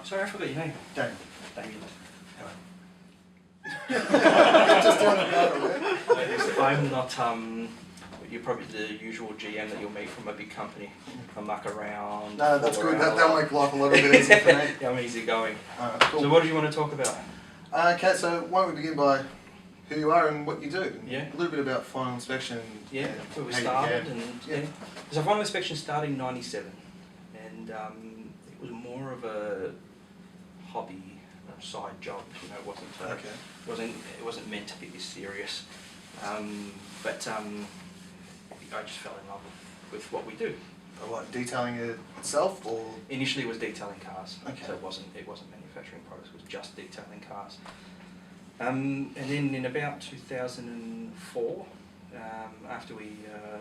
sorry, I forgot your name. Damien. Damien. Just doing it now, I'm not, you're probably the usual GM that you'll meet from a big company. I muck around. No, that's good. That'll make life a little bit easier for me. Yeah, I'm easygoing. Cool. So what do you want to talk about? Okay, so why don't we begin by who you are and what you do? Yeah. A little bit about final inspection. Yeah, and where we how you started. began. And Yeah. So final inspection started in '97, and it was more of a hobby, a side job. You know, it wasn't meant to be this serious. But I just fell in love with what we do. What, detailing it itself, or? Initially it was detailing cars, Okay. so it wasn't manufacturing products, it was just detailing cars. And then in about 2004, after we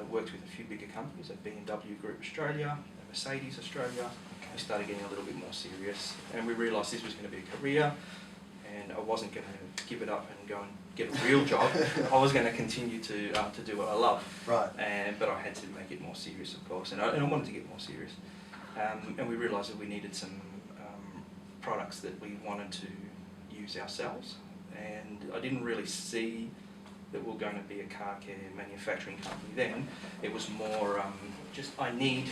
worked with a few bigger companies like BMW Group Australia, Mercedes Australia, we started getting a little bit more serious, and we realised this was going to be a career, and I wasn't going to give it up and go and get a real job. I was going to continue to do what I love. Right. But I had to make it more serious, of course, and I wanted to get more serious. And we realised that we needed some products that we wanted to use ourselves, and I didn't really see that we were going to be a car care manufacturing company then. It was more just I need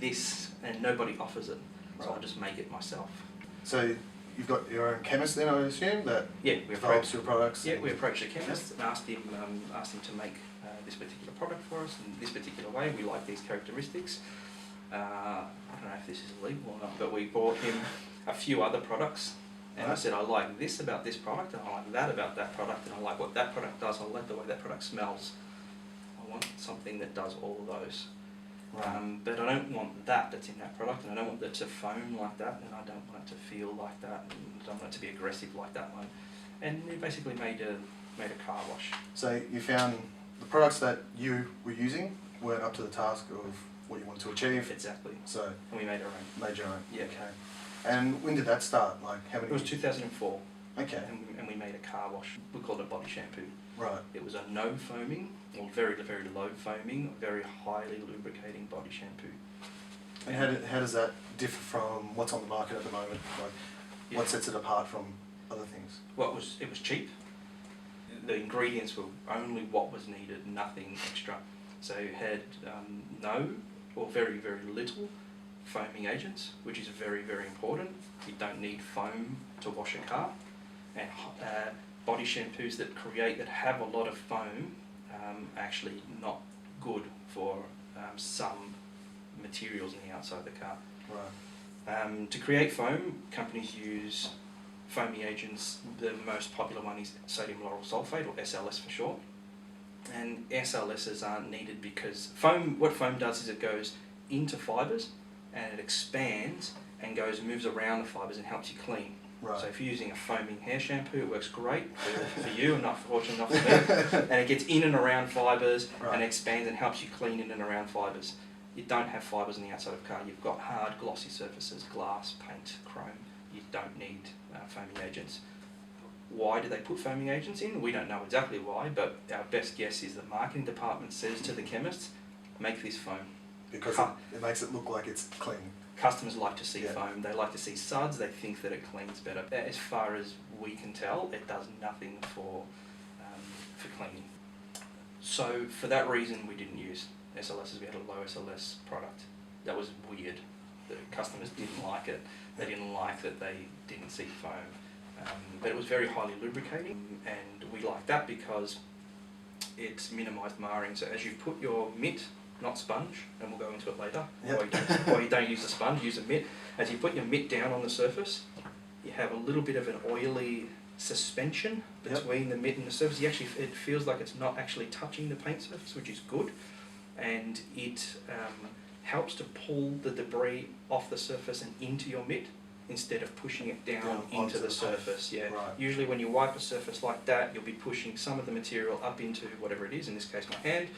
this, and nobody offers it, so I'll just make it myself. So you've got your own chemist then, I assume, that develops your products? Yeah, we approached a chemist and asked him to make this particular product for us in this particular way. We like these characteristics. I don't know if this is legal or not, but we bought him a few other products, and I said, I like this about this product, and I like that about that product, and I like what that product does, I like the way that product smells. I want something that does all of those. Right. But I don't want that's in that product, and I don't want it to foam like that, and I don't want it to feel like that, and I don't want it to be aggressive like that one. And we basically made a car wash. So you found the products that you were using weren't up to the task of what you wanted to achieve. Exactly. So and we made our own. Made your own. Yeah. Okay. And when did that start? Like how many? It was 2004. Okay. And we made a car wash. We called it body shampoo. Right. It was a no foaming, or very, very low foaming, very highly lubricating body shampoo. And how does that differ from what's on the market at the moment? Like, what sets it apart from other things? Well, it was cheap. The ingredients were only what was needed, nothing extra. So it had no or very, very little foaming agents, which is very, very important. You don't need foam to wash a car. And body shampoos that have a lot of foam are actually not good for some materials in the outside of the car. Right. To create foam, companies use foaming agents. The most popular one is sodium lauryl sulfate, or SLS for short. And SLSs aren't needed because what foam does is it goes into fibres and it expands and moves around the fibres and helps you clean. Right. So if you're using a foaming hair shampoo, it works great for you, and not fortunate enough for me. And it gets in and around fibres and expands and helps you clean in and around fibres. You don't have fibres on the outside of a car. You've got hard, glossy surfaces, glass, paint, chrome. You don't need foaming agents. Why do they put foaming agents in? We don't know exactly why, but our best guess is the marketing department says to the chemists, make this foam. Because it makes it look like it's clean. Customers like to see foam, they like to see suds, they think that it cleans better. As far as we can tell, it does nothing for cleaning. So for that reason, we didn't use SLSs. We had a low SLS product. That was weird. The customers didn't like it. They didn't like that they didn't see foam. But it was very highly lubricating, and we liked that because it minimised marring. So as you put your mitt, not sponge, and we'll go into it later, or you don't use the sponge, use a mitt. As you put your mitt down on the surface, you have a little bit of an oily suspension between the mitt and the surface. It feels like it's not actually touching the paint surface, which is good, and it helps to pull the debris off the surface and into your mitt instead of pushing it down into the surface. Yeah. Right. Usually when you wipe a surface like that, you'll be pushing some of the material up into whatever it is, in this case my hand,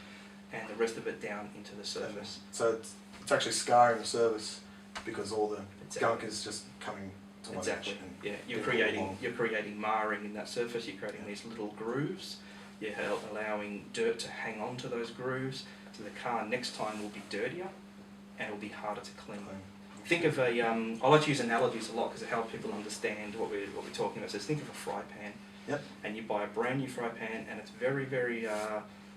and the rest of it down into the surface. So it's actually scarring the surface because all the gunk is just coming to one edge. Yeah, you're creating marring in that surface. You're creating these little grooves. You're allowing dirt to hang on to those grooves, so the car next time will be dirtier and it will be harder to clean. Think of a, I like to use analogies a lot because it helps people understand what we're talking about. So think of a fry pan. Yep. And you buy a brand new fry pan and it's very, very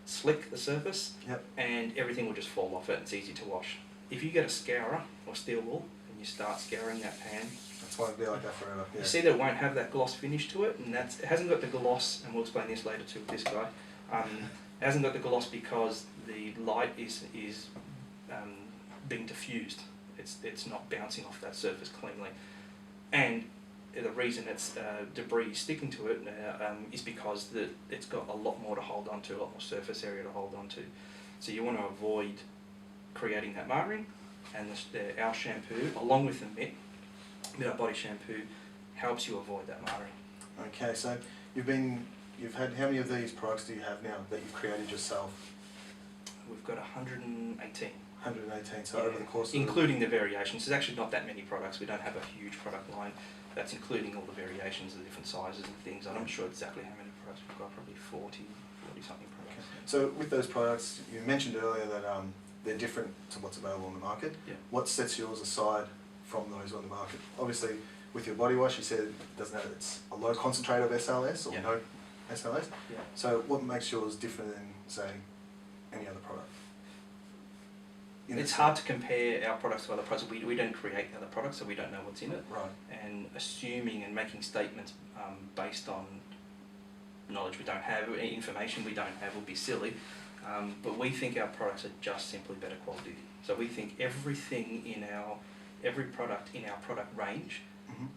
slick, the surface, Yep. and everything will just fall off it. It's easy to wash. If you get a scourer or steel wool and you start scouring that pan, That's why it'll be like that forever. Yeah. you see that it won't have that gloss finish to it, and it hasn't got the gloss, and we'll explain this later too with this guy. It hasn't got the gloss because the light is being diffused. It's not bouncing off that surface cleanly, and the reason it's debris sticking to it is because it's got a lot more to hold on to, a lot more surface area to hold on to. So you want to avoid creating that marring, and our shampoo, along with the mitt, our body shampoo, helps you avoid that marring. Okay, so you've had, how many of these products do you have now that you've created yourself? We've got 118. 118, so Yeah, over the course of including the variations. There's actually not that many products. We don't have a huge product line. That's including all the variations, the different sizes and things. I'm not sure exactly how many products we've got, probably 40 something products. Okay. So with those products, you mentioned earlier that they're different to what's available on the market. Yeah. What sets yours aside from those on the market? Obviously, with your body wash, you said it doesn't have, it's a low concentrate of SLS or Yeah. no SLS. Yeah. So what makes yours different than, say, any other product? It's hard to compare our products to other products. We don't create other products, so we don't know what's in it. Right. And assuming and making statements based on knowledge we don't have, information we don't have, will be silly. But we think our products are just simply better quality. So we think every product in our product range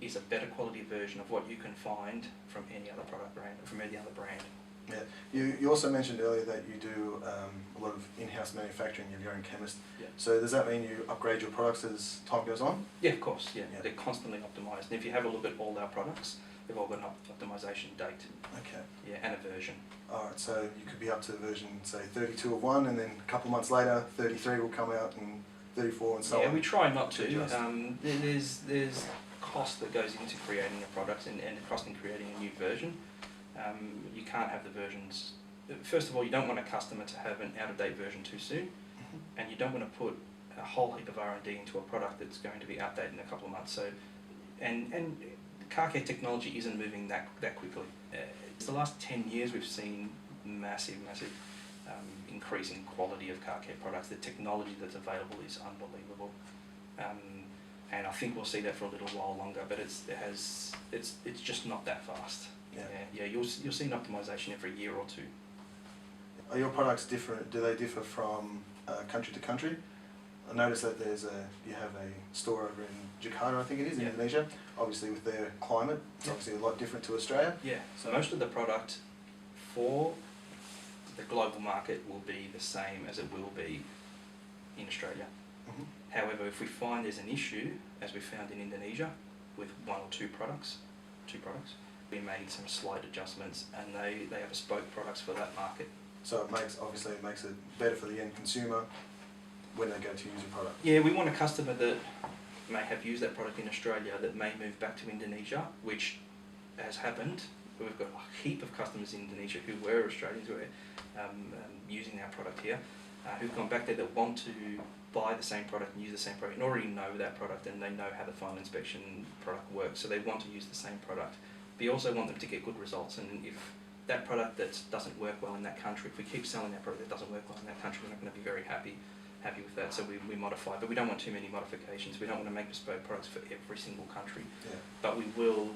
is a better quality version of what you can find from any other product brand, from any other brand. Yeah. You also mentioned earlier that you do a lot of in-house manufacturing. You're your own chemist. Yeah. So does that mean you upgrade your products as time goes on? Yeah, of course. Yeah. Yeah. They're constantly optimized. And if you have a look at all our products, they've all got an optimization date. Okay. Yeah, and a version. Alright, so you could be up to version, say, 32 of one, and then a couple of months later, 33 will come out, and 34 and so on. Yeah, we try not to. Adjust. There's cost that goes into creating a product and cost in creating a new version. You can't have the versions. First of all, you don't want a customer to have an out-of-date version too soon, and you don't want to put a whole heap of R&D into a product that's going to be outdated in a couple of months. So, and car care technology isn't moving that quickly. The last 10 years we've seen massive increase in quality of car care products. The technology that's available is unbelievable, and I think we'll see that for a little while longer. But it's just not that fast. Yeah. You'll see an optimization every year or two. Are your products different? Do they differ from country to country? I noticed that you have a store over in Jakarta, I think it is, in Yeah. Indonesia. Obviously with their climate, it's obviously a lot different to Australia. Yeah, so most of the product for the global market will be the same as it will be in Australia. Mm-hmm. However, if we find there's an issue, as we found in Indonesia, with one or two products, we made some slight adjustments, and they have bespoke products for that market. So it makes it better for the end consumer when they go to use a product. Yeah, we want a customer that may have used that product in Australia that may move back to Indonesia, which has happened. We've got a heap of customers in Indonesia who were Australians, who were using our product here, who've gone back there that want to buy the same product and use the same product and already know that product, and they know how the final inspection product works, so they want to use the same product. We also want them to get good results, and if that product that doesn't work well in that country, if we keep selling that product that doesn't work well in that country, we're not going to be very happy with that, so we modify, but we don't want too many modifications. We don't want to make bespoke products for every single country, but we will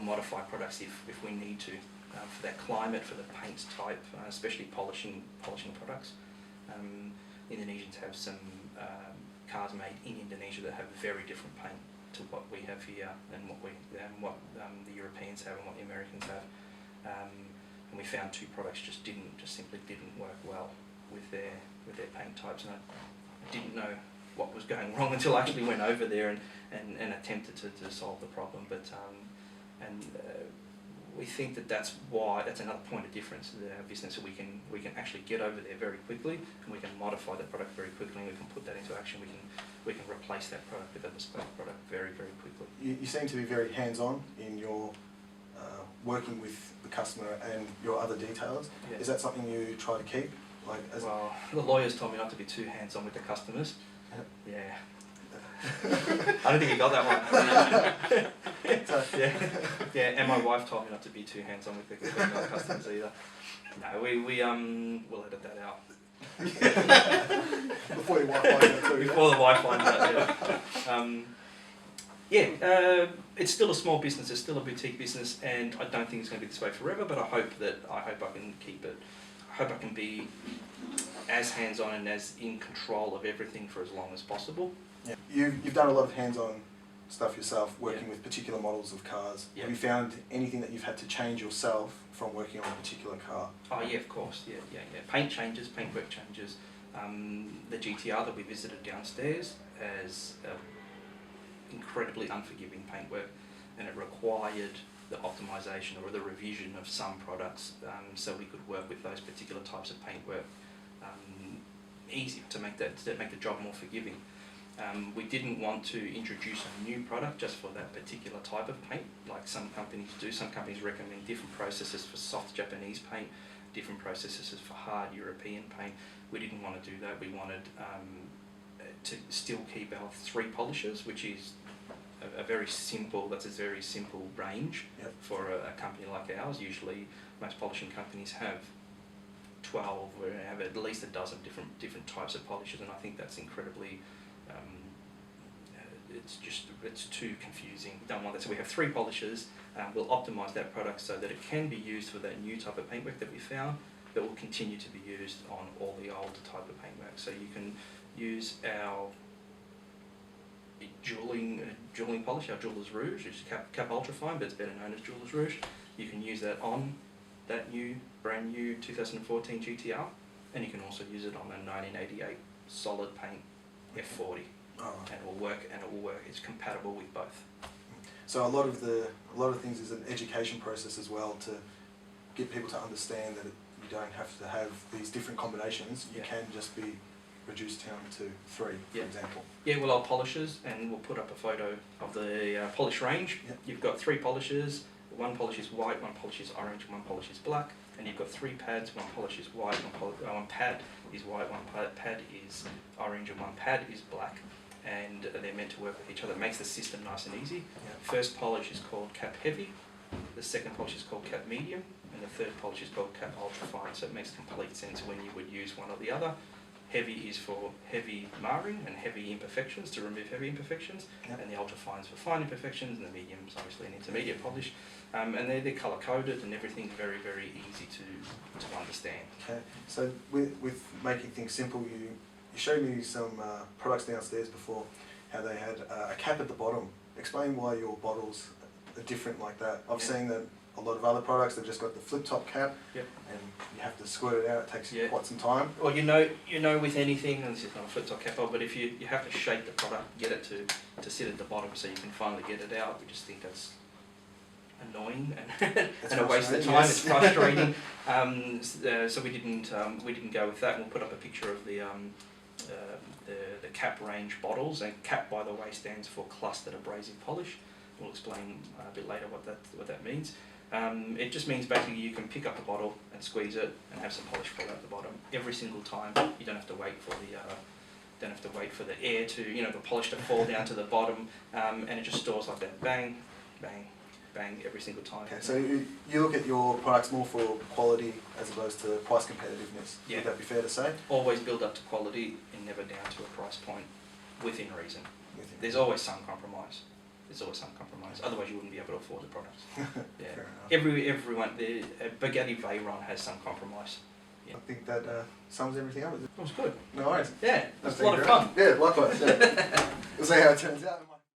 modify products if we need to, for that climate, for the paint type, especially polishing products. Indonesians have some cars made in Indonesia that have very different paint to what we have here, and what the Europeans have and what the Americans have, and we found two products just simply didn't work well with their paint types, and I didn't know what was going wrong until I actually went over there and attempted to solve the problem. But we think that's another point of difference in our business. So we can actually get over there very quickly, and we can modify that product very quickly, and we can put that into action. We can replace that product with a bespoke product very quickly. You seem to be very hands-on in your working with the customer and your other detailers. Yeah. Is that something you try to keep? Well, the lawyers told me not to be too hands-on with the customers. Yeah. I don't think you got that one. Yeah, and my wife told me not to be too hands-on with the customers either. No, we'll edit that out. Before your wife finds out too. Before the wife finds out, it's still a small business, it's still a boutique business, and I don't think it's going to be this way forever, but I hope I can keep it. I hope I can be as hands-on and as in control of everything for as long as possible. Yeah. You've done a lot of hands-on stuff yourself, working with particular models of cars. Yeah. Have you found anything that you've had to change yourself from working on a particular car? Oh yeah, of course, yeah. Paint changes, paintwork changes. The GTR that we visited downstairs has incredibly unforgiving paintwork, and it required the optimization or the revision of some products so we could work with those particular types of paintwork easier to make the job more forgiving. We didn't want to introduce a new product just for that particular type of paint, like some companies do. Some companies recommend different processes for soft Japanese paint, different processes for hard European paint. We didn't want to do that. We wanted to still keep our 3 polishes, which is a very simple range. Yep. For a company like ours. Usually most polishing companies have 12 or have at least a dozen different types of polishes, and I think that's incredibly it's too confusing. We don't want that, so we have 3 polishes. We'll optimise that product so that it can be used for that new type of paintwork that we found, but will continue to be used on all the old type of paintwork. So you can use our jeweling polish, our Jeweler's Rouge, which is Cap Ultrafine, but it's better known as Jeweler's Rouge. You can use that on that brand new 2014 GTR, and you can also use it on a 1988 solid paint F40. Oh. And it will work. It's compatible with both. So a lot of things is an education process as well, to get people to understand that you don't have to have these different combinations. You can just be reduced down to 3, for example. Yeah, well, our polishes, and we'll put up a photo of the polish range. Yep. You've got 3 polishes. 1 polish is white, 1 polish is orange, 1 polish is black, and you've got 3 pads. 1 polish is white, 1 pad is white, 1 pad is orange, and 1 pad is black. And they're meant to work with each other. It makes the system nice and easy. First polish is called Cap Heavy, the second polish is called Cap Medium, and the third polish is called Cap Ultrafine. So it makes complete sense when you would use one or the other. Heavy is for heavy marring and heavy imperfections, to remove heavy imperfections, and the Ultrafine is for fine imperfections, and the medium is obviously an intermediate polish. And they're colour coded, and everything's very, very easy to understand. Okay, so with making things simple, you showed me some products downstairs before, how they had a cap at the bottom. Explain why your bottles are different like that. I've seen that a lot of other products, they've just got the flip top cap, and you have to squirt it out. It takes quite some time. Well, you know with anything, and this is not a flip top cap, but if you have to shape the product, get it to sit at the bottom so you can finally get it out. We just think that's annoying and a waste of time. It's frustrating. So we didn't go with that. And we'll put up a picture of the cap range bottles, and cap, by the way, stands for clustered abrasive polish. We'll explain a bit later what that means. It just means basically you can pick up a bottle and squeeze it and have some polish fall out the bottom every single time. You don't have to wait for the air to, the polish to fall down to the bottom, and it just stores like that, bang, bang, bang, every single time. Okay, so you look at your products more for quality as opposed to price competitiveness. Yeah. Would that be fair to say? Always build up to quality and never down to a price point, within reason. There's always some compromise. Otherwise you wouldn't be able to afford the products. Yeah. Everyone, the Bugatti Veyron has some compromise. Yeah. I think that sums everything up. It was good. No worries. Yeah, it was a lot of fun. Yeah, likewise. Yeah. We'll see how it turns out.